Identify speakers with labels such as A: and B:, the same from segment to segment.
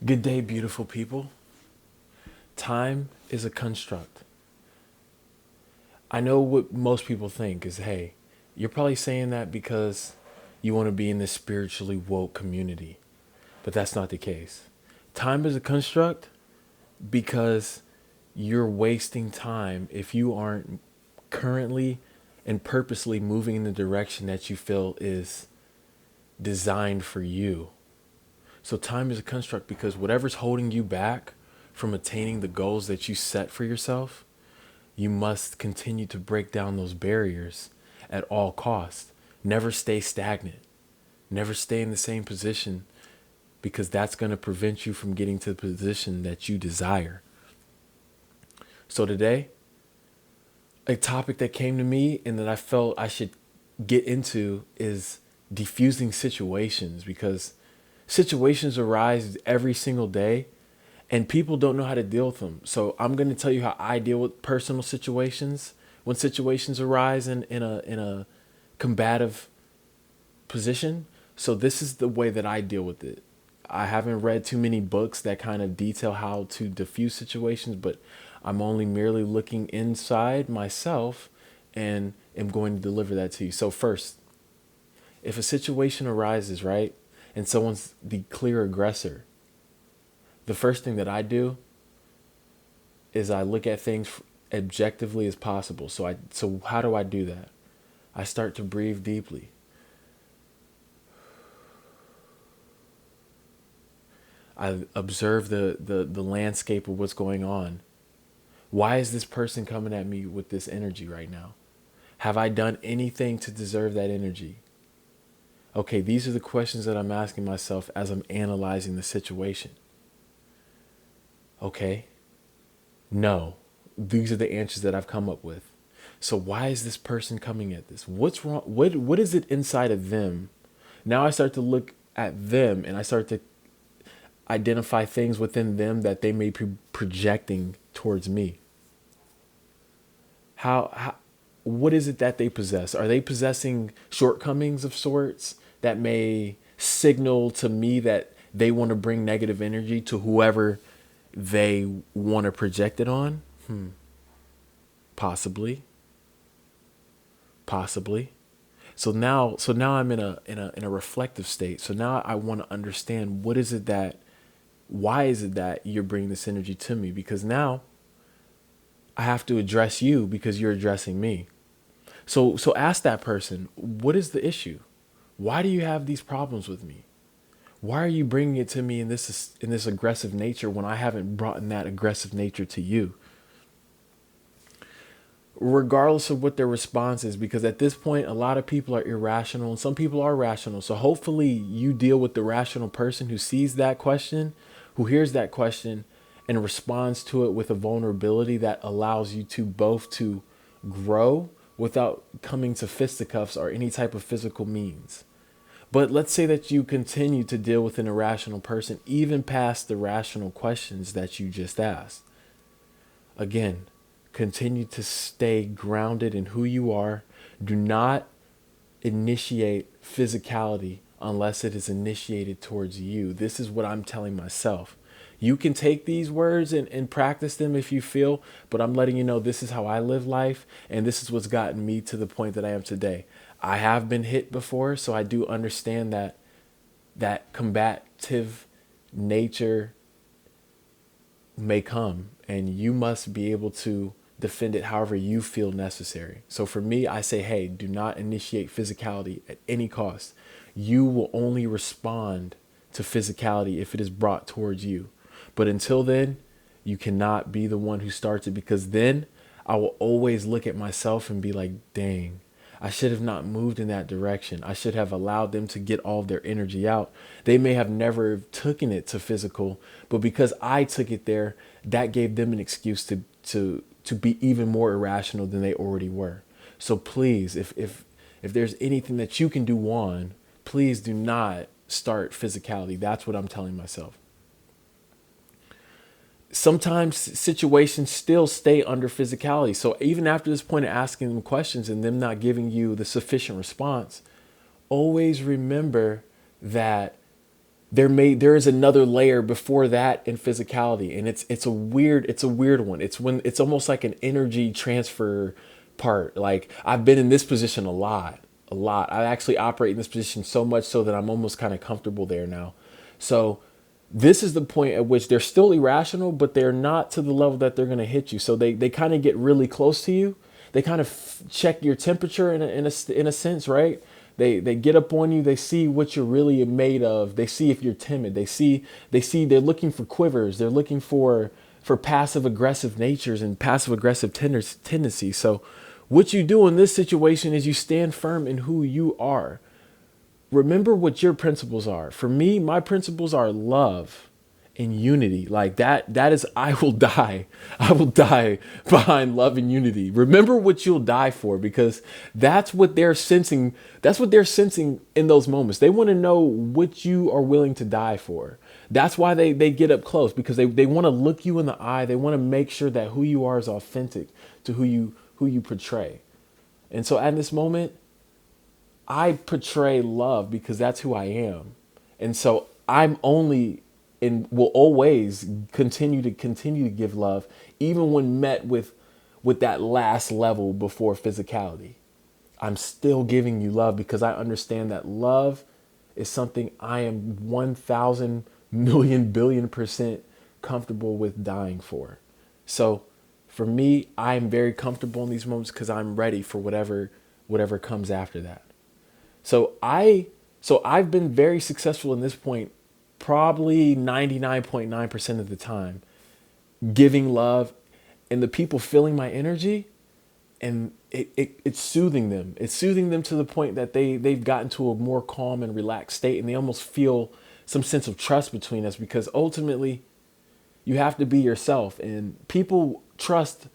A: Good day, beautiful people. Time is a construct. I know what most people think is, hey, you're probably saying that because you want to be in this spiritually woke community, but that's not the case. Time is a construct because you're wasting time if you aren't currently and purposely moving in the direction that you feel is designed for you. So time is a construct because whatever's holding you back from attaining the goals that you set for yourself, you must continue to break down those barriers at all costs. Never stay stagnant. Never stay in the same position because that's going to prevent you from getting to the position that you desire. So today, a topic that came to me and that I felt I should get into is defusing situations, because situations arise every single day and people don't know how to deal with them. So I'm going to tell you how I deal with personal situations when situations arise in a combative position. So this is the way that I deal with it. I haven't read too many books that kind of detail how to diffuse situations, but I'm only merely looking inside myself and am going to deliver that to you. So first, if a situation arises, right, and someone's the clear aggressor, the first thing that I do is I look at things objectively as possible. So how do I do that? I start to breathe deeply. I observe the landscape of what's going on. Why is this person coming at me with this energy right now? Have I done anything to deserve that energy? Okay, these are the questions that I'm asking myself as I'm analyzing the situation. Okay, no, these are the answers that I've come up with. So why is this person coming at this? What's wrong? What is it inside of them? Now I start to look at them and I start to identify things within them that they may be projecting towards me. How what is it that they possess? Are they possessing shortcomings of sorts that may signal to me that they want to bring negative energy to whoever they want to project it on? Possibly. Possibly. So now I'm in a reflective state. So now I want to understand why is it that you're bringing this energy to me? Because now I have to address you because you're addressing me. So ask that person, what is the issue? Why do you have these problems with me? Why are you bringing it to me in this aggressive nature when I haven't brought in that aggressive nature to you? Regardless of what their response is, because at this point, a lot of people are irrational and some people are rational. So hopefully you deal with the rational person who sees that question, who hears that question and responds to it with a vulnerability that allows you to both to grow without coming to fisticuffs or any type of physical means. But let's say that you continue to deal with an irrational person, even past the rational questions that you just asked. Again, continue to stay grounded in who you are. Do not initiate physicality unless it is initiated towards you. This is what I'm telling myself. You can take these words and practice them if you feel, but I'm letting you know this is how I live life, and this is what's gotten me to the point that I am today. I have been hit before, so I do understand that combative nature may come, and you must be able to defend it however you feel necessary. So for me, I say, hey, do not initiate physicality at any cost. You will only respond to physicality if it is brought towards you. But until then, you cannot be the one who starts it, because then I will always look at myself and be like, dang, I should have not moved in that direction. I should have allowed them to get all of their energy out. They may have never taken it to physical, but because I took it there, that gave them an excuse to be even more irrational than they already were. So please, if there's anything that you can do, Juan, please do not start physicality. That's what I'm telling myself. Sometimes situations still stay under physicality. So even after this point of asking them questions and them not giving you the sufficient response, always remember that there is another layer before that in physicality, and it's a weird one. It's when it's almost like an energy transfer part. Like I've been in this position a lot. I actually operate in this position so much so that I'm almost kind of comfortable there now. So this is the point at which they're still irrational, but they're not to the level that they're going to hit you. So they kind of get really close to you. They kind of check your temperature in a sense, right? They get up on you. They see what you're really made of. They see if you're timid. They see they're looking for quivers. They're looking for passive aggressive natures and passive aggressive tendencies. So what you do in this situation is you stand firm in who you are. Remember what your principles are. For me, my principles are love and unity. Like that is, I will die. I will die behind love and unity. Remember what you'll die for, because that's what they're sensing. That's what they're sensing in those moments. They want to know what you are willing to die for. That's why they get up close, because they want to look you in the eye. They want to make sure that who you are is authentic to who you portray. And so at this moment, I portray love because that's who I am. And so I'm only and will always continue to give love, even when met with that last level before physicality. I'm still giving you love because I understand that love is something I am 1,000 million billion% comfortable with dying for. So for me, I am very comfortable in these moments because I'm ready for whatever comes after that. So I've been very successful in this point, probably 99.9% of the time, giving love and the people feeling my energy, and it's soothing them. It's soothing them to the point that they've gotten to a more calm and relaxed state, and they almost feel some sense of trust between us, because ultimately you have to be yourself, and people trust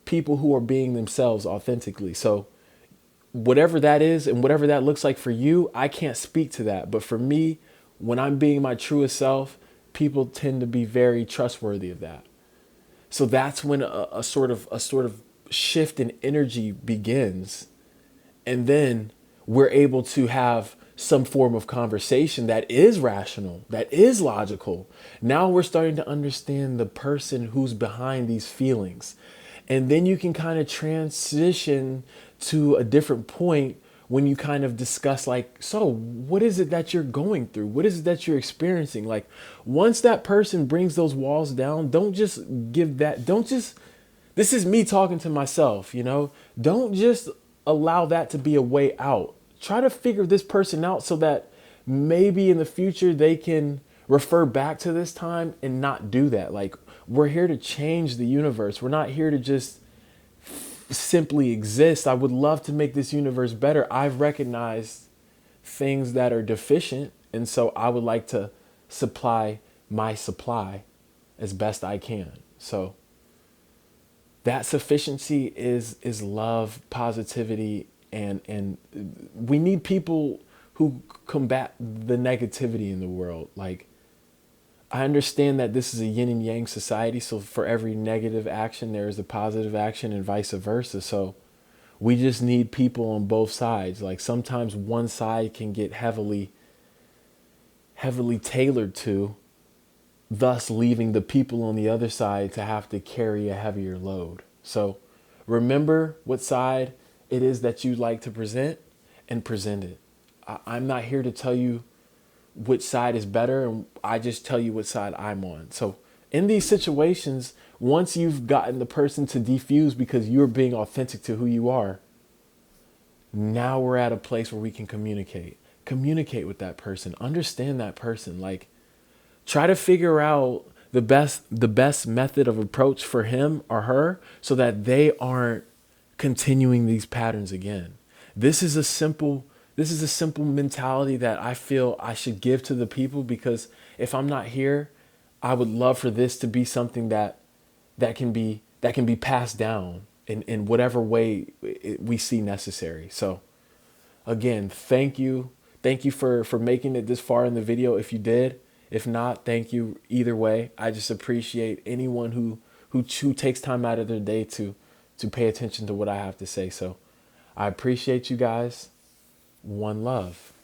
A: people who are being themselves authentically. So whatever that is and whatever that looks like for you, I can't speak to that. But for me, when I'm being my truest self, people tend to be very trustworthy of that. So that's when a sort of shift in energy begins. And then we're able to have some form of conversation that is rational, that is logical. Now we're starting to understand the person who's behind these feelings. And then you can kind of transition to a different point when you kind of discuss, like, so what is it that you're going through? What is it that you're experiencing? Like, once that person brings those walls down, this is me talking to myself, don't just allow that to be a way out. Try to figure this person out so that maybe in the future they can refer back to this time and not do that. Like, we're here to change the universe. We're not here to just simply exist. I would love to make this universe better. I've recognized things that are deficient, and so I would like to supply my supply as best I can. So that sufficiency is love, positivity, and we need people who combat the negativity in the world. Like, I understand that this is a yin and yang society, so for every negative action, there is a positive action and vice versa. So we just need people on both sides. Like, sometimes one side can get heavily tailored to, thus leaving the people on the other side to have to carry a heavier load. So remember what side it is that you like to present, and present it. I'm not here to tell you which side is better, and I just tell you what side I'm on. So in these situations, once you've gotten the person to defuse because you're being authentic to who you are, now we're at a place where we can communicate with that person, understand that person. Like, try to figure out the best method of approach for him or her so that they aren't continuing these patterns again. This is a simple mentality that I feel I should give to the people, because if I'm not here, I would love for this to be something that can be passed down in whatever way we see necessary. So again, thank you for making it this far in the video. If you did, if not, thank you either way. I just appreciate anyone who takes time out of their day to pay attention to what I have to say. So I appreciate you guys. One love.